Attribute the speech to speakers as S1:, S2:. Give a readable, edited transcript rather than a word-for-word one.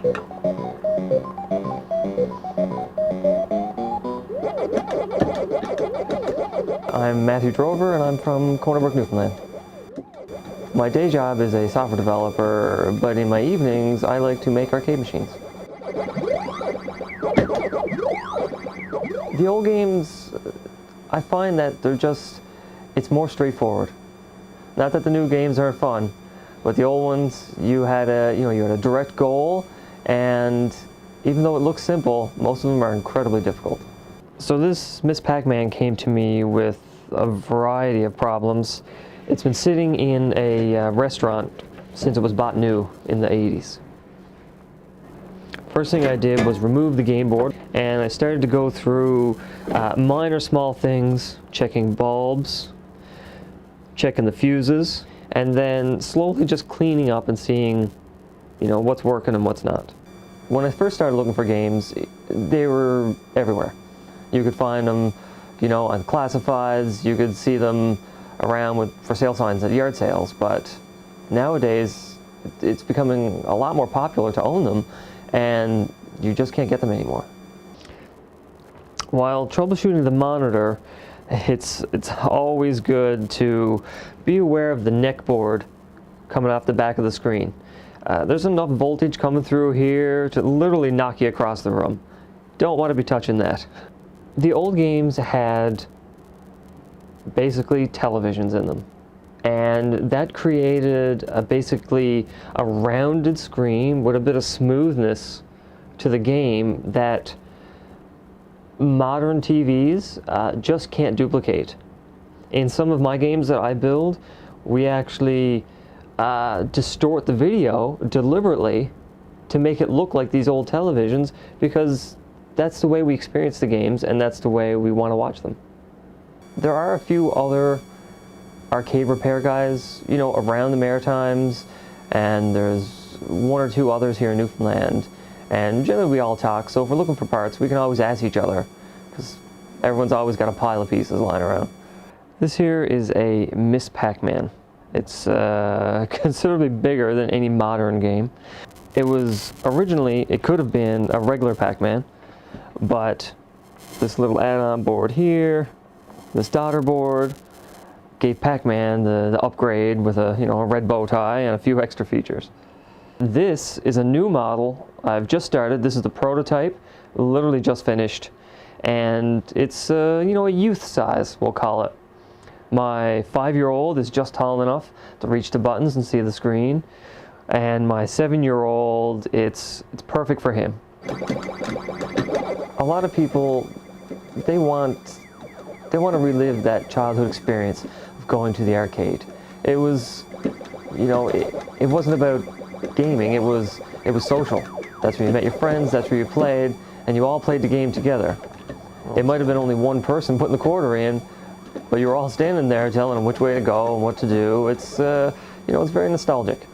S1: I'm Matthew Drover, and I'm from Corner Brook, Newfoundland. My day job is a software developer, but in my evenings I like to make arcade machines. The old games, I find that it's more straightforward. Not that the new games aren't fun, but the old ones, you had a direct goal, and even though it looks simple, most of them are incredibly difficult. So this Miss Pac-Man came to me with a variety of problems. It's been sitting in a restaurant since it was bought new in the 80s. First thing I did was remove the game board, and I started to go through minor small things, checking bulbs, checking the fuses, and then slowly just cleaning up and seeing, what's working and what's not. When I first started looking for games, they were everywhere. You could find them, on classifieds, you could see them around with for sale signs at yard sales, but nowadays it's becoming a lot more popular to own them, and you just can't get them anymore. While troubleshooting the monitor, it's always good to be aware of the neck board coming off the back of the screen. There's enough voltage coming through here to literally knock you across the room. Don't want to be touching that. The old games had basically televisions in them, and that created basically a rounded screen with a bit of smoothness to the game that modern TVs just can't duplicate. In some of my games that I build, we actually distort the video deliberately to make it look like these old televisions, because that's the way we experience the games, and that's the way we want to watch them. There are a few other arcade repair guys, around the Maritimes, and there's one or two others here in Newfoundland, and generally we all talk, so if we're looking for parts, we can always ask each other, because everyone's always got a pile of pieces lying around. This here is a Miss Pac-Man. It's considerably bigger than any modern game. It could have been a regular Pac-Man, but this little add-on board here, this daughter board, gave Pac-Man the upgrade with a red bow tie and a few extra features. This is a new model I've just started. This is the prototype, literally just finished, and it's a youth size, we'll call it. My 5-year-old is just tall enough to reach the buttons and see the screen, and my 7-year-old, it's perfect for him. A lot of people, they want to relive that childhood experience of going to the arcade. It was, it wasn't about gaming, it was social. That's where you met your friends, that's where you played, and you all played the game together. It might have been only one person putting the quarter in, but you were all standing there telling them which way to go and what to do. It's, it's very nostalgic.